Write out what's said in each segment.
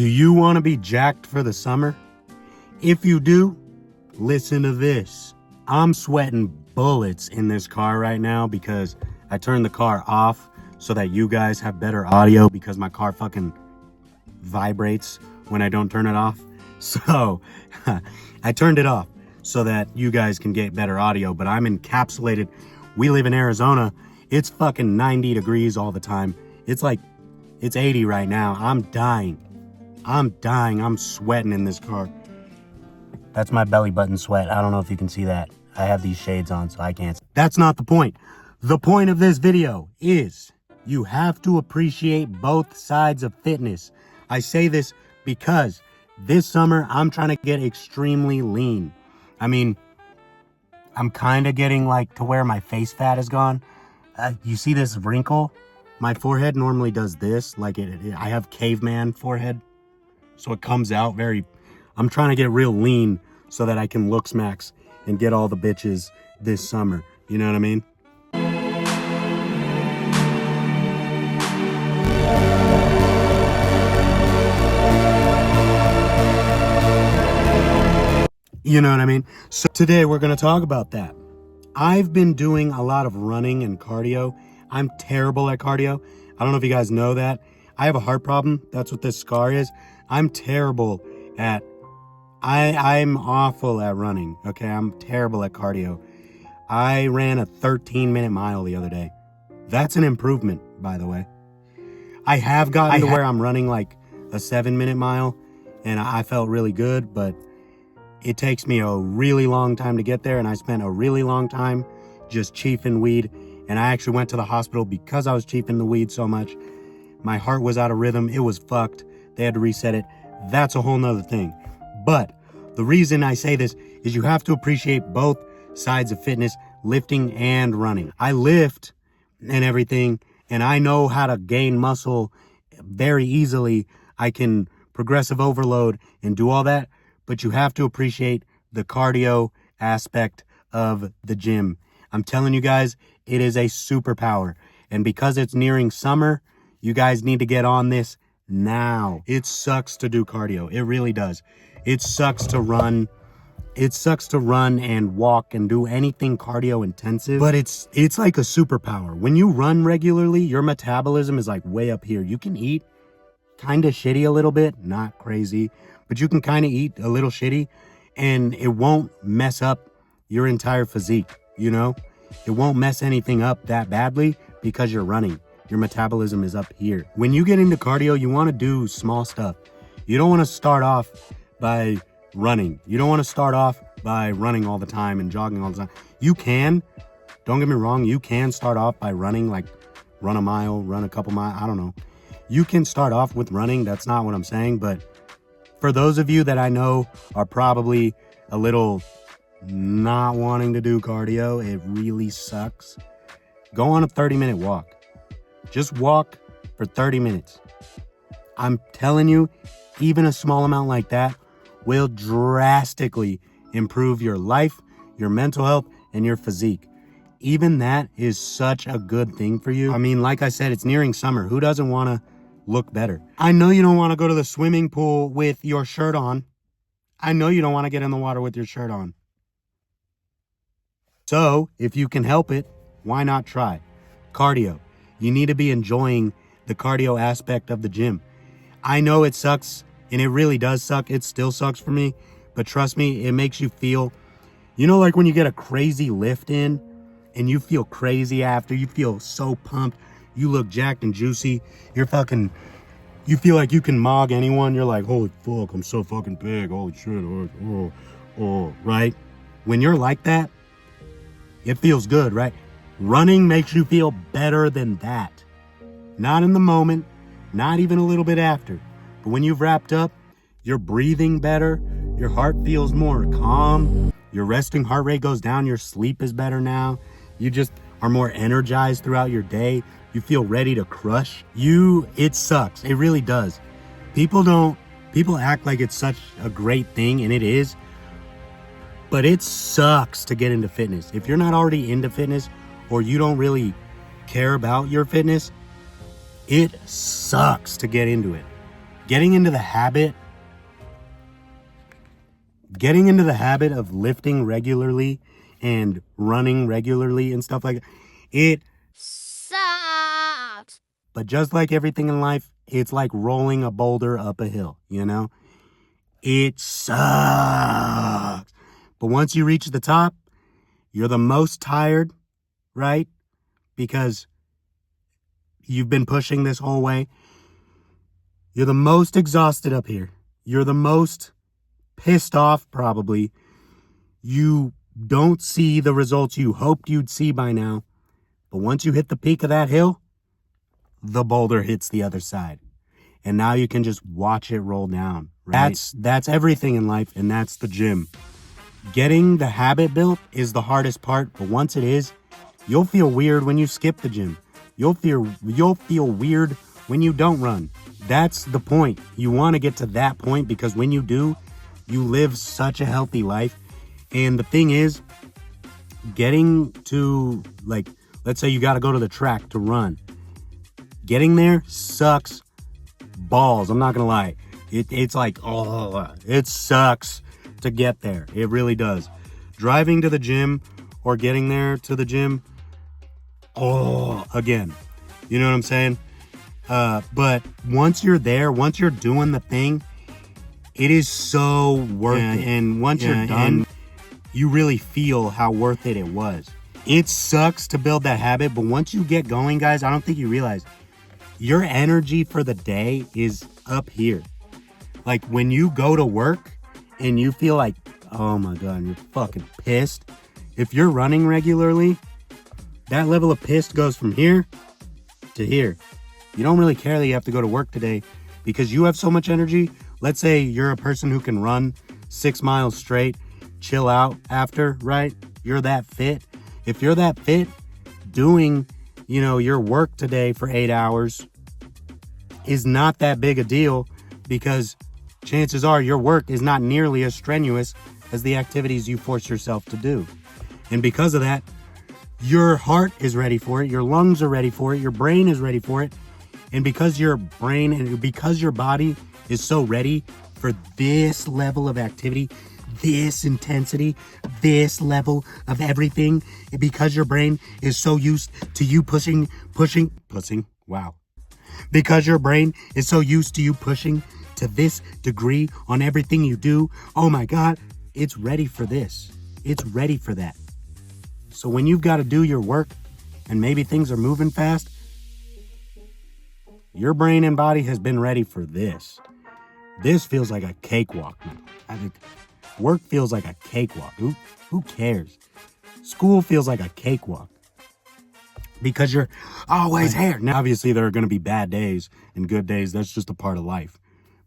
Do you want to be jacked for the summer? If you do, listen to this. I'm sweating bullets in this car right now because I turned the car off so that you guys have better audio because my car fucking vibrates when I don't turn it off. So I turned it off so that you guys can get better audio, but I'm encapsulated. We live in Arizona. It's fucking 90 degrees all the time. It's 80 right now. I'm dying. I'm sweating in this car. That's my belly button sweat. I don't know if you can see that. I have these shades on, so I can't. That's not the point. The point of this video is you have to appreciate both sides of fitness. I say this because this summer, I'm trying to get extremely lean. I mean, I'm kind of getting to where my face fat is gone. You see this wrinkle? My forehead normally does this. I have caveman forehead. So it comes out I'm trying to get real lean so that I can look smacks and get all the bitches this summer. You know what I mean? You know what I mean? So today we're going to talk about that. I've been doing a lot of running and cardio. I'm terrible at cardio. I don't know if you guys know that. I have a heart problem. That's what this scar is. I'm terrible at, I'm awful at running. Okay, I'm terrible at cardio. I ran a 13-minute mile the other day. That's an improvement, by the way. I have gotten to where I'm running a 7-minute mile, and I felt really good, but it takes me a really long time to get there, and I spent a really long time just chiefing weed, and I actually went to the hospital because I was chiefing the weed so much. My heart was out of rhythm. It was fucked. They had to reset it. That's a whole nother thing. But the reason I say this is you have to appreciate both sides of fitness, lifting and running. I lift and everything, and I know how to gain muscle very easily. I can progressive overload and do all that, but you have to appreciate the cardio aspect of the gym. I'm telling you guys, it is a superpower. And because it's nearing summer, you guys need to get on this now. It sucks to do cardio. It really does. It sucks to run. It sucks to run and walk and do anything cardio intensive, but it's like a superpower. When you run regularly, your metabolism is way up here. You can eat kind of shitty a little bit, not crazy, but you can kind of eat a little shitty and it won't mess up your entire physique, you know? It won't mess anything up that badly because you're running. Your metabolism is up here. When you get into cardio, you want to do small stuff. You don't want to start off by running. You don't want to start off by running all the time and jogging all the time. You can, don't get me wrong, you can start off by running, run a mile, run a couple miles, I don't know. You can start off with running, that's not what I'm saying, but for those of you that I know are probably a little not wanting to do cardio, it really sucks. Go on a 30-minute walk. Just walk for 30 minutes. I'm telling you, even a small amount like that will drastically improve your life, your mental health, and your physique. Even that is such a good thing for you. I mean, like I said, it's nearing summer. Who doesn't want to look better? I know you don't want to go to the swimming pool with your shirt on. I know you don't want to get in the water with your shirt on. So, if you can help it, why not try? Cardio. You need to be enjoying the cardio aspect of the gym. I know it sucks, and it really does suck. It still sucks for me, but trust me, it makes you feel, when you get a crazy lift in, and you feel crazy after, you feel so pumped, you look jacked and juicy, you feel like you can mog anyone, you're like, holy fuck, I'm so fucking big, holy shit, right? When you're like that, it feels good, right? Running makes you feel better than that. Not in the moment, not even a little bit after. But when you've wrapped up, you're breathing better, your heart feels more calm, your resting heart rate goes down, your sleep is better now, you just are more energized throughout your day, you feel ready to crush. It sucks, it really does. People act like it's such a great thing, and it is, but it sucks to get into fitness. If you're not already into fitness, or you don't really care about your fitness, it sucks to get into it. getting into the habit of lifting regularly and running regularly and stuff like that, it sucks. But just like everything in life, it's like rolling a boulder up a hill, you know? It sucks. But once you reach the top, you're the most tired, right? Because you've been pushing this whole way. You're the most exhausted up here. You're the most pissed off, probably. You don't see the results you hoped you'd see by now. But once you hit the peak of that hill, the boulder hits the other side. And now you can just watch it roll down. Right? That's everything in life, and that's the gym. Getting the habit built is the hardest part, but once it is, you'll feel weird when you skip the gym. You'll feel weird when you don't run. That's the point. You want to get to that point because when you do, you live such a healthy life. And the thing is, getting to, like, let's say you got to go to the track to run. Getting there sucks balls. I'm not going to lie. It's like, oh, it sucks to get there. It really does. Driving to the gym or getting there to the gym, again, you know what I'm saying? But once you're there, once you're doing the thing, it is so worth it. And once you're done, you really feel how worth it was. It sucks to build that habit, but once you get going, guys, I don't think you realize your energy for the day is up here. Like when you go to work and you feel like, oh my God, you're fucking pissed. If you're running regularly, that level of pissed goes from here to here. You don't really care that you have to go to work today because you have so much energy. Let's say you're a person who can run 6 miles straight, chill out after, right? You're that fit. If you're that fit, doing, your work today for 8 hours is not that big a deal because chances are your work is not nearly as strenuous as the activities you force yourself to do. And because of that, your heart is ready for it, your lungs are ready for it, your brain is ready for it. And because your brain and because your body is so ready for this level of activity, this intensity, this level of everything, and because your brain is so used to you pushing, wow. Because your brain is so used to you pushing to this degree on everything you do, oh my God, it's ready for this. It's ready for that. So when you've got to do your work and maybe things are moving fast, your brain and body has been ready for this. This feels like a cakewalk. I think work feels like a cakewalk. Who cares? School feels like a cakewalk. Because you're always here. Now, obviously, there are going to be bad days and good days. That's just a part of life.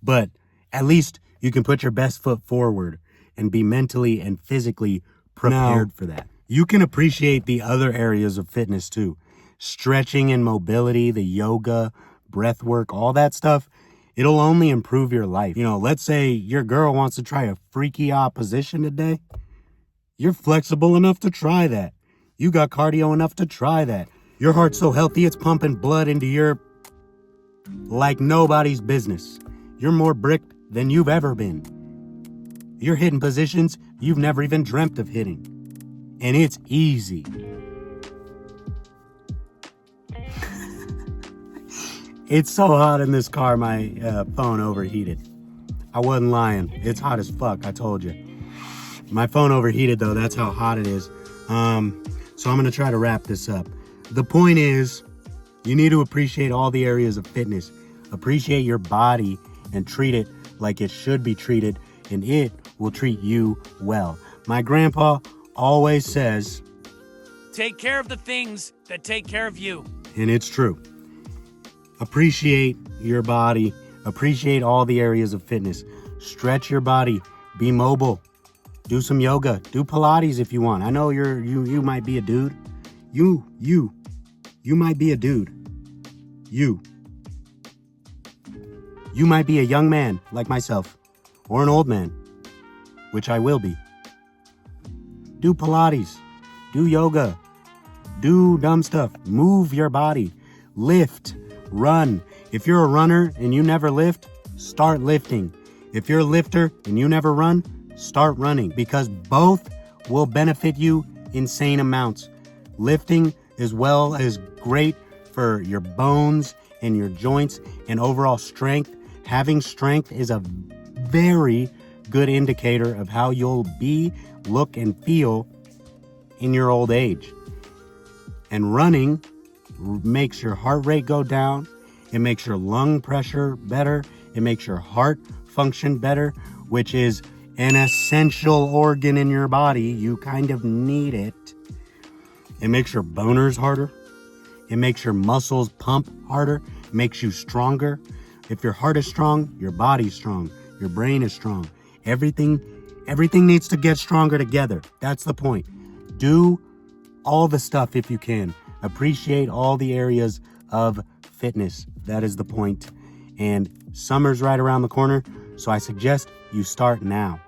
But at least you can put your best foot forward and be mentally and physically prepared for that. You can appreciate the other areas of fitness too. Stretching and mobility, the yoga, breath work, all that stuff. It'll only improve your life. Let's say your girl wants to try a freaky position today. You're flexible enough to try that. You got cardio enough to try that. Your heart's so healthy, it's pumping blood into your like nobody's business. You're more bricked than you've ever been. You're hitting positions you've never even dreamt of hitting. And it's easy. It's so hot in this car, my phone overheated. I wasn't lying. It's hot as fuck, I told you. My phone overheated though, that's how hot it is. So I'm gonna try to wrap this up. The point is, you need to appreciate all the areas of fitness. Appreciate your body and treat it like it should be treated, and it will treat you well. My grandpa always says, take care of the things that take care of you. And it's true. Appreciate your body. Appreciate all the areas of fitness. Stretch your body. Be mobile. Do some yoga. Do Pilates if you want. I know you might be a dude. You might be a dude. You might be a young man like myself, or an old man, which I will be. Do Pilates. Do yoga. Do dumb stuff. Move your body. Lift. Run. If you're a runner and you never lift, start lifting. If you're a lifter and you never run, start running, because both will benefit you insane amounts. Lifting as well is great for your bones and your joints and overall strength. Having strength is a very good indicator of how you'll be, look, and feel in your old age. And running makes your heart rate go down. It makes your lung pressure better. It makes your heart function better, which is an essential organ in your body. You kind of need it. It makes your boners harder. It makes your muscles pump harder. It makes you stronger. If your heart is strong, your body's strong. Your brain is strong. Everything needs to get stronger together. That's the point. Do all the stuff if you can. Appreciate all the areas of fitness. That is the point. And summer's right around the corner, so I suggest you start now.